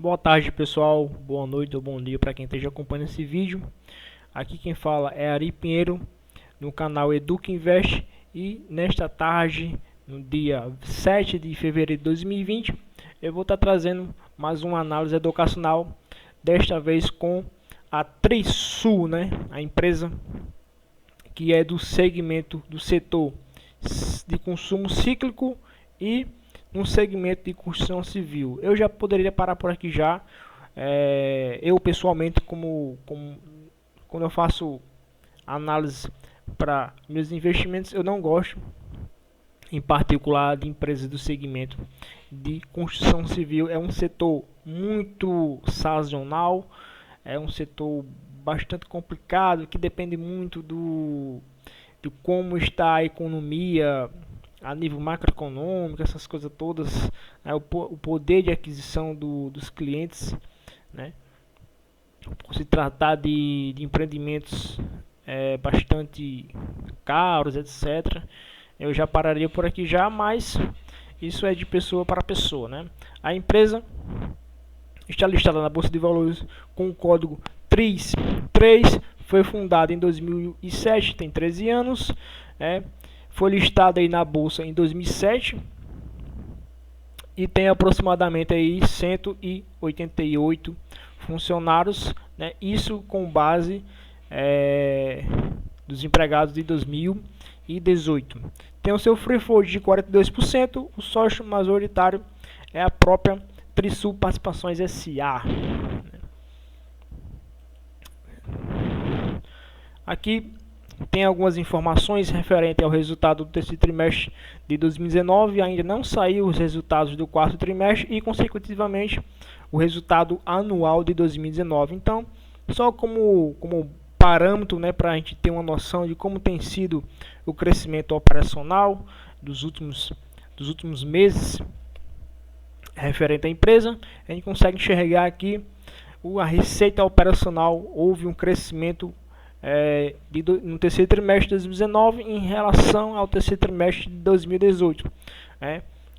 Boa tarde, pessoal. Boa noite ou bom dia para quem esteja acompanhando esse vídeo. Aqui quem fala é Ari Pinheiro, no canal Educa Invest. E nesta tarde, no dia 7 de fevereiro de 2020, eu vou estar trazendo mais uma análise educacional, desta vez com a Trisul, né? A empresa que é do segmento do setor de consumo cíclico e no segmento de construção civil. Eu já poderia parar por aqui já. Eu pessoalmente, quando eu faço análise para meus investimentos, eu não gosto, em particular, de empresas do segmento de construção civil. É um setor muito sazonal, é um setor bastante complicado, que depende muito de como está a economia a nível macroeconômico, essas coisas todas, né, o poder de aquisição dos clientes, né, por se tratar de empreendimentos bastante caros, etc. Eu já pararia por aqui já, mas isso é de pessoa para pessoa, né? A empresa está listada na Bolsa de Valores com o código TRIS3, foi fundada em 2007, tem 13 anos, foi listada aí na Bolsa em 2007 e tem aproximadamente aí 188 funcionários, né? Isso com base dos empregados de 2018. Tem o seu free float de 42%, o sócio majoritário é a própria Trisul Participações SA. Aqui tem algumas informações referentes ao resultado do terceiro trimestre de 2019. Ainda não saiu os resultados do quarto trimestre e, consecutivamente, o resultado anual de 2019. Então, só como parâmetro, né, para a gente ter uma noção de como tem sido o crescimento operacional dos últimos meses referente à empresa, a gente consegue enxergar aqui a receita operacional. Houve um crescimento no terceiro trimestre de 2019 em relação ao terceiro trimestre de 2018.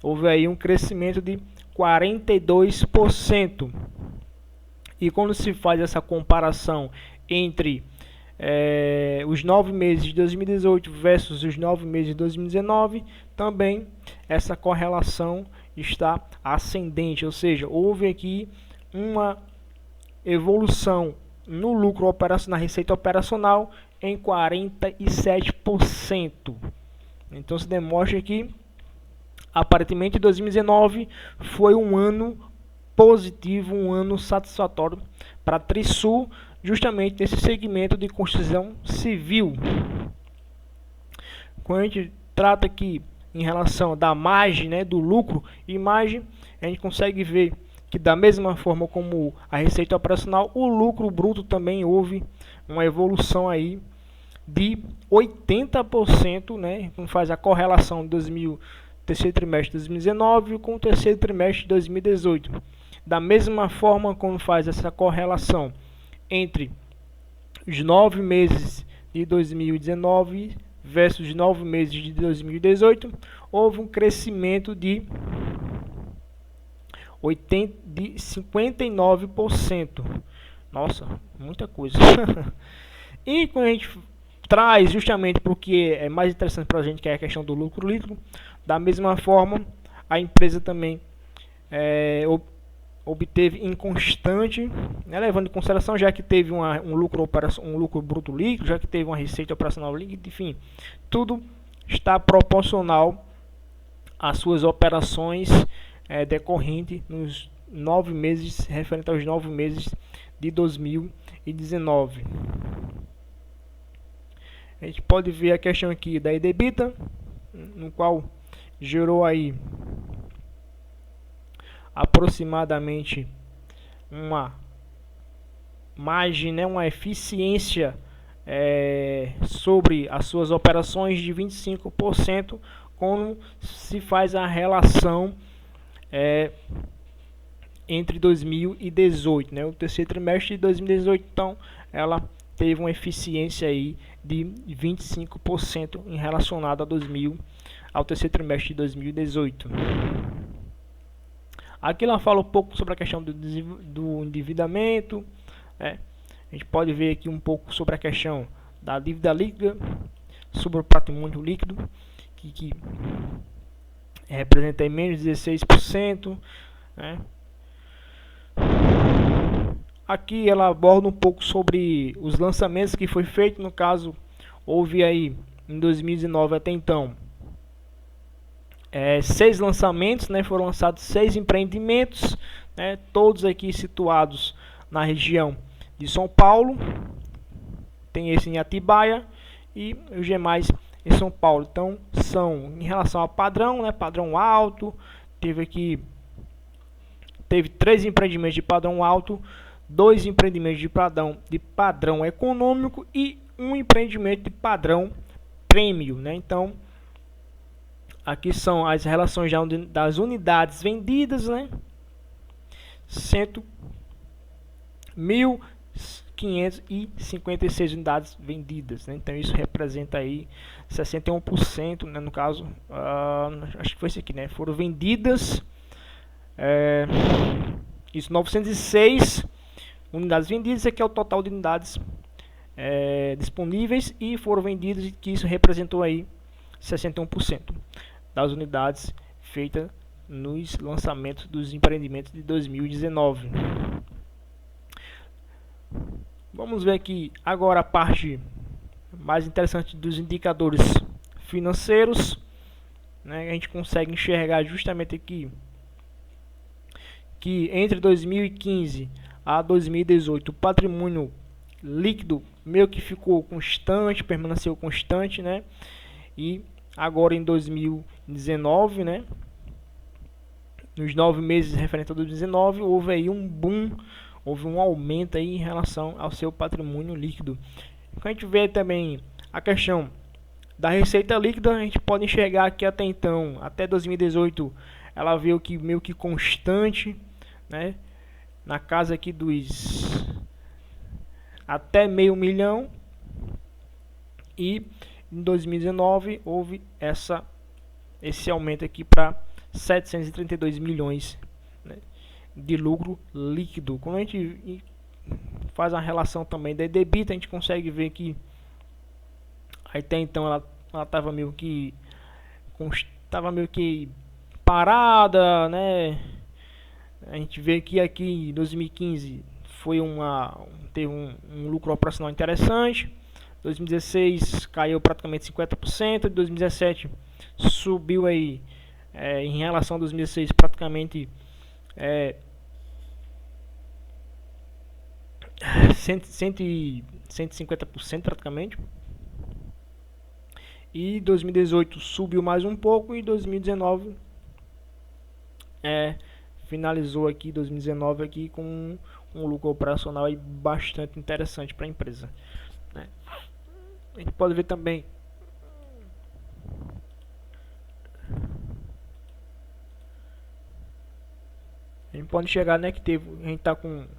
Houve aí um crescimento de 42%. E quando se faz essa comparação entre os 9 meses de 2018 versus os 9 meses de 2019, também essa correlação está ascendente, ou seja, houve aqui uma evolução no lucro operacional, na receita operacional, em 47%. Então se demonstra que aparentemente 2019 foi um ano positivo, um ano satisfatório para a Trisul, justamente nesse segmento de construção civil. Quando a gente trata aqui em relação da margem, né, do lucro e margem, a gente consegue ver que da mesma forma como a receita operacional, o lucro bruto também houve uma evolução aí de 80%, né? Quando faz a correlação do terceiro trimestre de 2019 com o terceiro trimestre de 2018. Da mesma forma, quando faz essa correlação entre os 9 meses de 2019 versus os 9 meses de 2018, houve um crescimento de 59%. Nossa, muita coisa. E quando a gente traz justamente porque é mais interessante para a gente, que é a questão do lucro líquido, da mesma forma, a empresa também obteve inconstante, né, levando em consideração, já que teve um lucro bruto líquido, já que teve uma receita operacional líquida, enfim, tudo está proporcional às suas operações decorrente nos 9 meses, referente aos 9 meses de 2019. A gente pode ver a questão aqui da EBITDA, no qual gerou aí aproximadamente uma margem, né, uma eficiência sobre as suas operações de 25%, quando se faz a relação entre 2018, né, o terceiro trimestre de 2018, então ela teve uma eficiência aí de 25% em relacionado ao terceiro trimestre de 2018. Aqui ela fala um pouco sobre a questão do endividamento, né? A gente pode ver aqui um pouco sobre a questão da dívida líquida, sobre o patrimônio líquido, que representa aí menos 16%, né? Aqui ela aborda um pouco sobre os lançamentos que foi feito. No caso, houve aí em 2019 até então 6 lançamentos, né? Foram lançados 6 empreendimentos, né? Todos aqui situados na região de São Paulo. Tem esse em Atibaia e os demais em São Paulo. Então são em relação a padrão, né? Padrão alto. Teve 3 empreendimentos de padrão alto, 2 empreendimentos de padrão econômico e um empreendimento de padrão prêmio, né? Então aqui são as relações das unidades vendidas, né? 1.556 unidades vendidas, né? Então isso representa aí 61%, né? No caso, acho que foi isso aqui, né? Foram vendidas isso, 906 unidades vendidas. Aqui é o total de unidades disponíveis e foram vendidas, que isso representou aí 61% das unidades feitas nos lançamentos dos empreendimentos de 2019. Vamos ver aqui agora a parte mais interessante dos indicadores financeiros, né? A gente consegue enxergar justamente aqui que entre 2015 a 2018 o patrimônio líquido meio que ficou constante, permaneceu constante, né? E agora em 2019, né? Nos 9 meses referente a 2019, houve aí um boom, houve um aumento aí em relação ao seu patrimônio líquido. Quando a gente vê também a questão da receita líquida, a gente pode enxergar que até então, até 2018, ela veio que meio que constante, né? Na casa aqui dos até meio milhão, e em 2019 houve esse aumento aqui para 732 milhões, né, de lucro líquido. Quando a gente faz a relação também da EBITDA, a gente consegue ver que até então ela estava meio que parada, né? A gente vê que aqui em 2015 teve um lucro operacional interessante. 2016 caiu praticamente 50%. 2017 subiu aí em relação a 2016 praticamente 150% praticamente. E 2018 subiu mais um pouco, e 2019 finalizou aqui 2019 aqui com um lucro operacional aí bastante interessante para a empresa, né? A gente pode ver também a gente pode chegar, né, que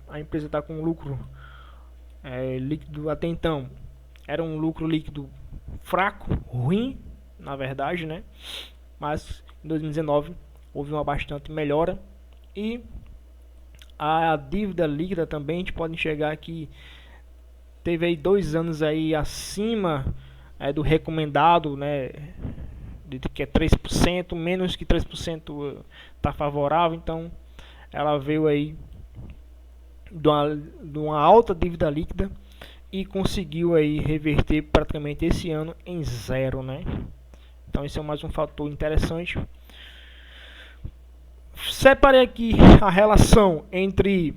a empresa está com lucro líquido até então. Era um lucro líquido fraco, ruim, na verdade, né? Mas em 2019 houve uma bastante melhora. E a dívida líquida também, a gente pode enxergar que teve aí 2 anos aí acima do recomendado, né? Que é 3%, menos que 3% está favorável. Então ela veio aí de uma alta dívida líquida e conseguiu aí reverter praticamente esse ano em 0, né? Então esse é mais um fator interessante. Separei aqui a relação entre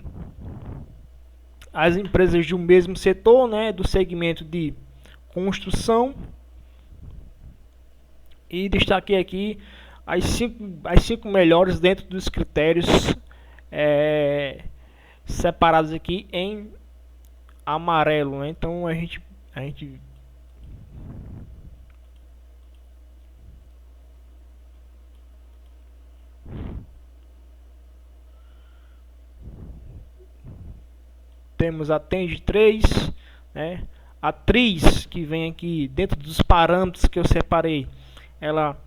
as empresas do mesmo setor, né, do segmento de construção, e destaquei aqui as 5 melhores dentro dos critérios separados aqui em amarelo, né? Então a gente temos a Tende 3, né? A Tris, que vem aqui dentro dos parâmetros que eu separei, ela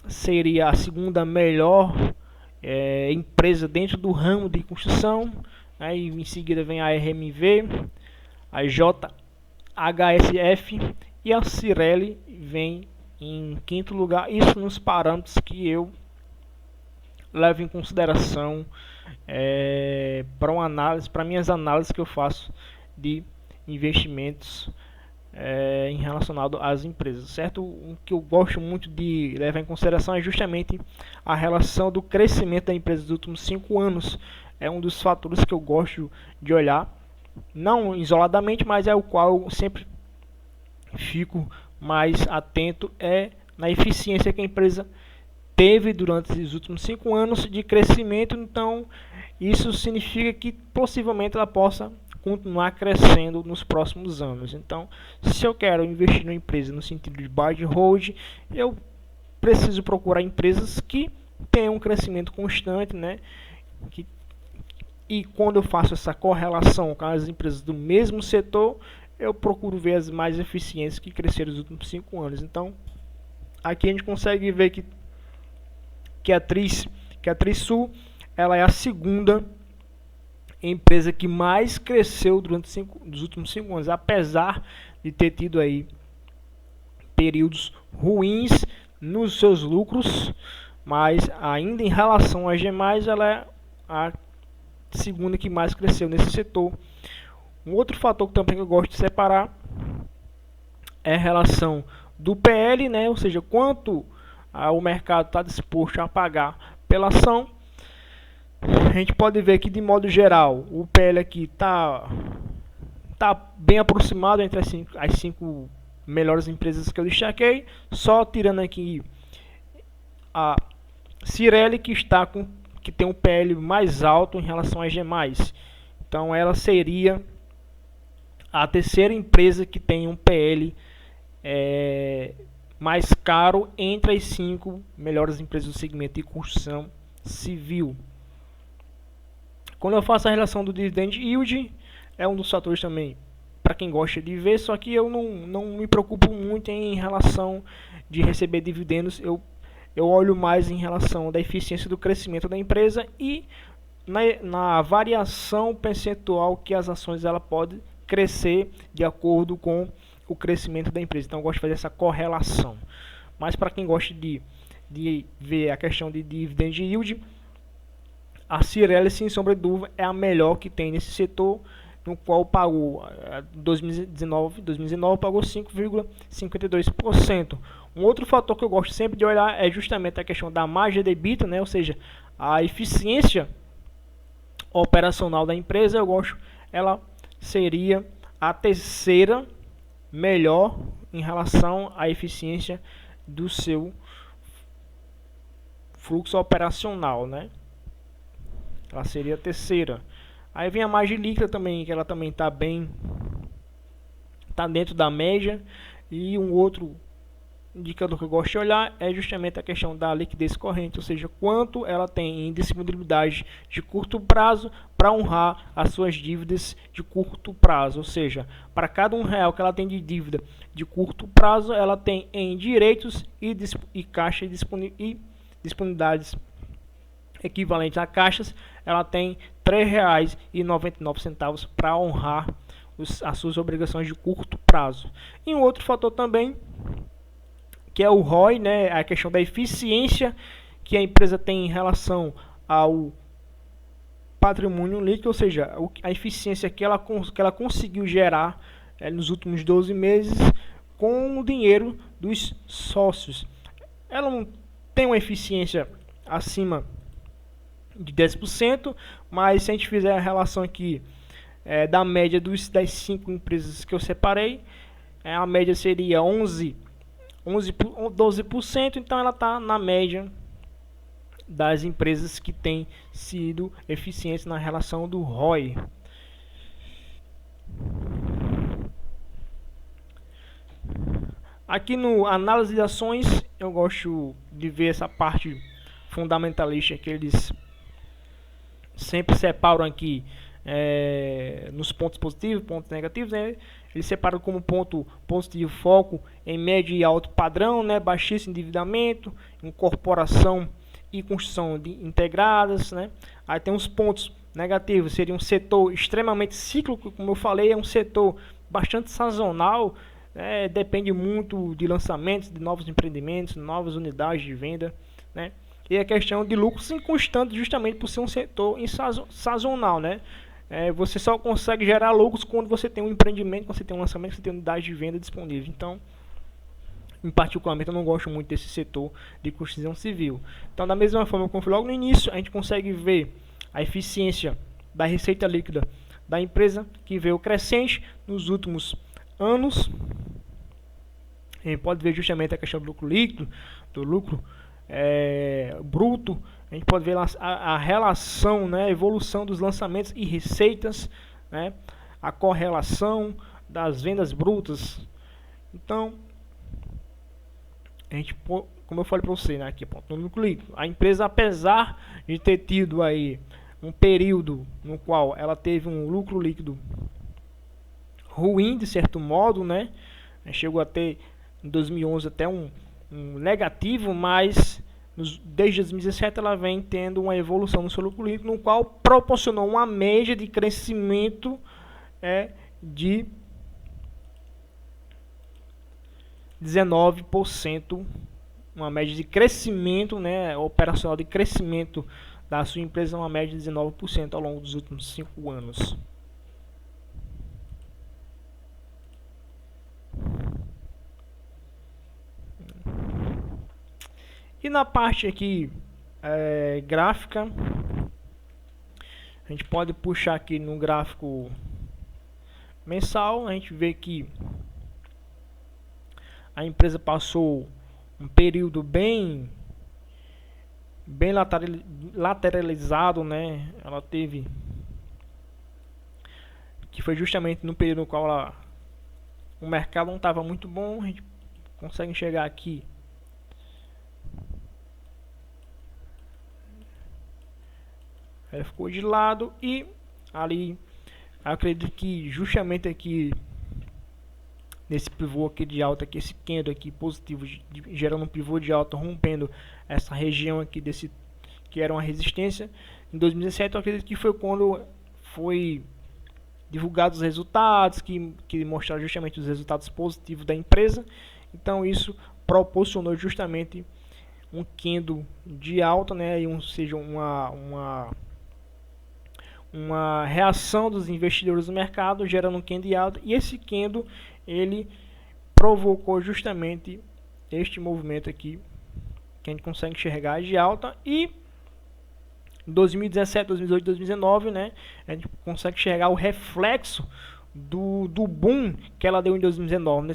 seria a segunda melhor empresa dentro do ramo de construção. Aí em seguida vem a RMV, a JHSF e a Cirelli vem em quinto lugar. Isso nos parâmetros que eu levo em consideração para minhas análises que eu faço de investimentos em relacionado às empresas, certo? O que eu gosto muito de levar em consideração é justamente a relação do crescimento da empresa dos últimos 5 anos. É um dos fatores que eu gosto de olhar, não isoladamente, mas é o qual eu sempre fico mais atento na eficiência que a empresa teve durante os últimos 5 anos de crescimento. Então isso significa que possivelmente ela possa continuar crescendo nos próximos anos. Então, se eu quero investir numa empresa no sentido de buy and hold, eu preciso procurar empresas que tenham um crescimento constante, né? E quando eu faço essa correlação com as empresas do mesmo setor, eu procuro ver as mais eficientes que cresceram nos últimos 5 anos. Então, aqui a gente consegue ver que a Trisul, ela é a segunda empresa que mais cresceu durante os últimos 5 anos, apesar de ter tido aí períodos ruins nos seus lucros, mas ainda em relação às demais, ela é a segunda que mais cresceu nesse setor. Um outro fator que também eu gosto de separar é a relação do PL, né? Ou seja, quanto o mercado está disposto a pagar pela ação. A gente pode ver que, de modo geral, o PL aqui está bem aproximado entre as 5 melhores empresas que eu destaquei, só tirando aqui a Cirelli, que tem um PL mais alto em relação às demais. Então ela seria a terceira empresa que tem um PL mais caro entre as 5 melhores empresas do segmento de construção civil. Quando eu faço a relação do dividend yield, é um dos fatores também para quem gosta de ver, só que eu não me preocupo muito em relação de receber dividendos. Eu olho mais em relação da eficiência do crescimento da empresa e na variação percentual que as ações ela pode crescer de acordo com o crescimento da empresa. Então eu gosto de fazer essa correlação. Mas para quem gosta de ver a questão de dividend yield, a Cirelli, sem sombra de dúvida, é a melhor que tem nesse setor, no qual pagou 2019 pagou 5,52%. Um outro fator que eu gosto sempre de olhar é justamente a questão da margem de EBITDA, né? Ou seja, a eficiência operacional da empresa. Ela seria a terceira melhor em relação à eficiência do seu fluxo operacional, né? Ela seria a terceira. Aí vem a margem líquida também, que ela também está dentro da média. E um outro indicador que eu gosto de olhar é justamente a questão da liquidez corrente, ou seja, quanto ela tem em disponibilidade de curto prazo para honrar as suas dívidas de curto prazo. Ou seja, para cada R$1 que ela tem de dívida de curto prazo, ela tem em direitos e caixa e disponibilidades equivalentes a caixas, ela tem R$3,99 para honrar as suas obrigações de curto prazo. E um outro fator também, que é o ROI, né, a questão da eficiência que a empresa tem em relação ao patrimônio líquido, ou seja, a eficiência que ela conseguiu gerar nos últimos 12 meses com o dinheiro dos sócios. Ela não tem uma eficiência acima de 10%, mas se a gente fizer a relação aqui da média das 5 empresas que eu separei, a média seria 12%, então ela está na média das empresas que têm sido eficientes na relação do ROI. Aqui no análise de ações, eu gosto de ver essa parte fundamentalista que eles sempre separam aqui nos pontos positivos, pontos negativos, né? Eles separam como ponto positivo foco em médio e alto padrão, né? Baixíssimo endividamento, incorporação e construção de integradas, né? Aí tem os pontos negativos, seria um setor extremamente cíclico, como eu falei, é um setor bastante sazonal, depende muito de lançamentos, de novos empreendimentos, novas unidades de venda, né? E a questão de lucros inconstante, justamente por ser um setor sazonal, né? Você só consegue gerar lucros quando você tem um empreendimento, quando você tem um lançamento, quando você tem unidade de venda disponível. Então, particularmente, eu não gosto muito desse setor de construção civil. Então, da mesma forma, como eu falei logo no início, a gente consegue ver a eficiência da receita líquida da empresa, que veio crescente nos últimos anos. A gente pode ver justamente a questão do lucro líquido, do lucro bruto. A gente pode ver a relação, né, a evolução dos lançamentos e receitas, né, a correlação das vendas brutas. Então, a gente, como eu falei para você, né, aqui, no lucro líquido, a empresa, apesar de ter tido aí um período no qual ela teve um lucro líquido ruim, de certo modo, né, chegou a ter em 2011 até um negativo, mas desde 2017 ela vem tendo uma evolução no seu lucro líquido, no qual proporcionou uma média de crescimento de 19%, uma média de crescimento, né, operacional de crescimento da sua empresa, uma média de 19% ao longo dos últimos 5 anos. E na parte aqui gráfica, a gente pode puxar aqui no gráfico mensal, a gente vê que a empresa passou um período bem lateralizado, né? Ela teve, que foi justamente no período no qual o mercado não estava muito bom. A gente consegue enxergar aqui ela ficou de lado, e ali acredito que justamente aqui nesse pivô aqui de alta, aqui, esse candle aqui positivo, gerando um pivô de alta, rompendo essa região aqui desse, que era uma resistência em 2017. Eu acredito que foi quando foi divulgados os resultados, que mostraram justamente os resultados positivos da empresa. Então isso proporcionou justamente um candle de alta, né, e seja uma reação dos investidores do mercado, gerando um candle de alta, e esse candle ele provocou justamente este movimento aqui, que a gente consegue enxergar de alta. E 2017, 2018, 2019, né, a gente consegue enxergar o reflexo do boom que ela deu em 2019, né?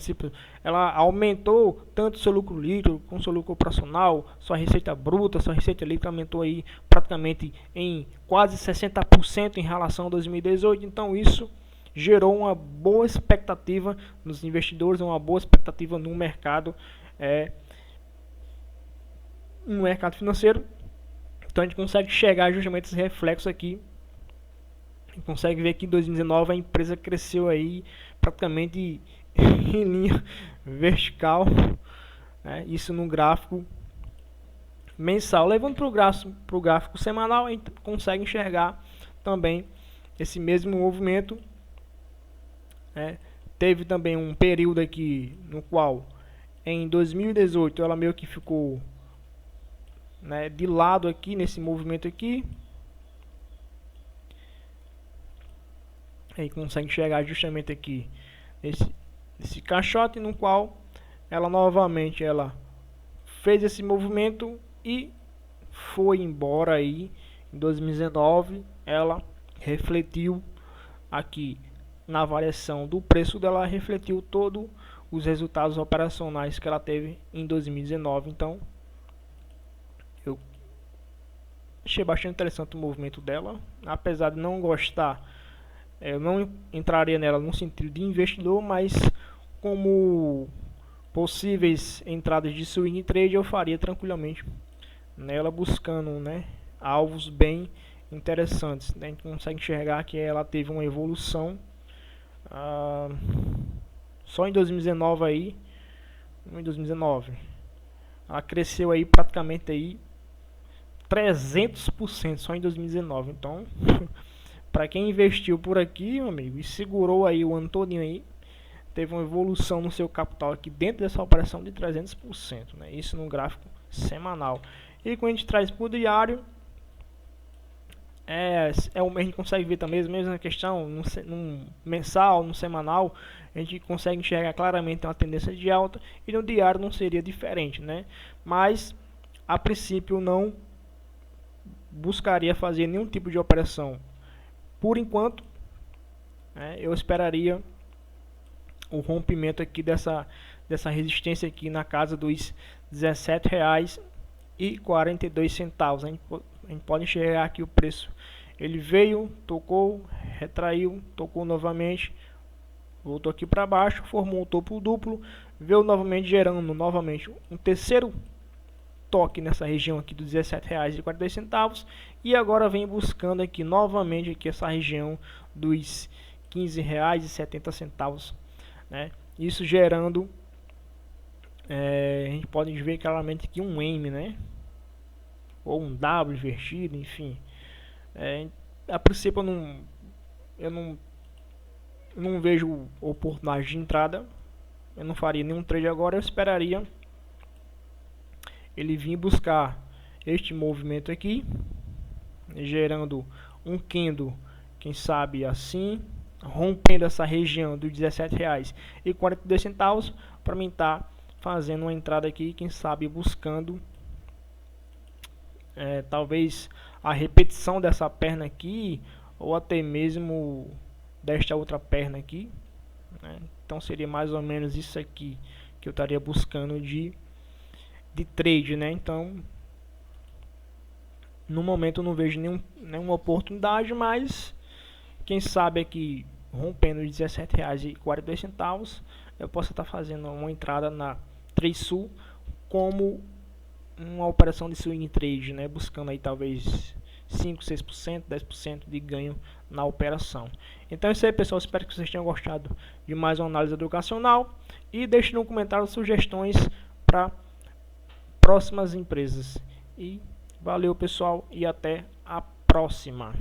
Ela aumentou tanto seu lucro líquido como seu lucro operacional, sua receita bruta, sua receita líquida aumentou aí praticamente em quase 60% em relação a 2018. Então isso gerou uma boa expectativa nos investidores, uma boa expectativa no mercado financeiro. Então a gente consegue chegar justamente esse reflexo aqui. A gente consegue ver que em 2019 a empresa cresceu aí praticamente em linha vertical, né? Isso no gráfico mensal. Levando para o gráfico semanal, a gente consegue enxergar também esse mesmo movimento. Teve também um período aqui no qual em 2018 ela meio que ficou, né, de lado aqui nesse movimento aqui. Aí consegue enxergar justamente aqui esse caixote, no qual ela novamente fez esse movimento e foi embora aí. Em 2019 ela refletiu aqui na variação do preço dela, refletiu todos os resultados operacionais que ela teve em 2019. Então eu achei bastante interessante o movimento dela, apesar de não gostar. Eu não entraria nela no sentido de investidor, mas como possíveis entradas de swing trade eu faria tranquilamente nela, buscando, né, alvos bem interessantes. A gente consegue enxergar que ela teve uma evolução só em 2019 aí, ela cresceu aí praticamente aí 300% só em 2019. Então, para quem investiu por aqui, meu amigo, e segurou aí o ano todinho aí, teve uma evolução no seu capital aqui dentro dessa operação de 300%, né? Isso no gráfico semanal. E quando a gente traz para o diário, a gente consegue ver também a mesma questão no mensal, no semanal, a gente consegue enxergar claramente uma tendência de alta, e no diário não seria diferente, né? Mas a princípio não buscaria fazer nenhum tipo de operação por enquanto, né? Eu esperaria o rompimento aqui dessa resistência aqui na casa dos R$17,42. A gente pode enxergar aqui o preço. Ele veio, tocou, retraiu, tocou novamente, voltou aqui para baixo, formou um topo duplo, veio novamente gerando novamente um terceiro toque nessa região aqui dos R$17,42 e agora vem buscando aqui novamente aqui essa região dos R$15,70, né? Isso gerando, a gente pode ver claramente aqui um M, né? Ou um W invertido, enfim. A princípio eu não vejo oportunidade de entrada. Eu não faria nenhum trade agora. Eu esperaria ele vir buscar este movimento aqui, gerando um candle, quem sabe assim, rompendo essa região dos R$17,42, para mim estar fazendo uma entrada aqui, quem sabe buscando talvez a repetição dessa perna aqui, ou até mesmo desta outra perna aqui, né? Então seria mais ou menos isso aqui que eu estaria buscando de trade, né? Então no momento eu não vejo nenhuma oportunidade, mas quem sabe aqui rompendo os R$17,42, eu posso estar fazendo uma entrada na TradeSul como uma operação de swing trade, né? Buscando aí talvez 5, 6%, 10% de ganho na operação. Então é isso aí, pessoal. Espero que vocês tenham gostado de mais uma análise educacional. E deixe no comentário sugestões para próximas empresas. E valeu, pessoal, e até a próxima.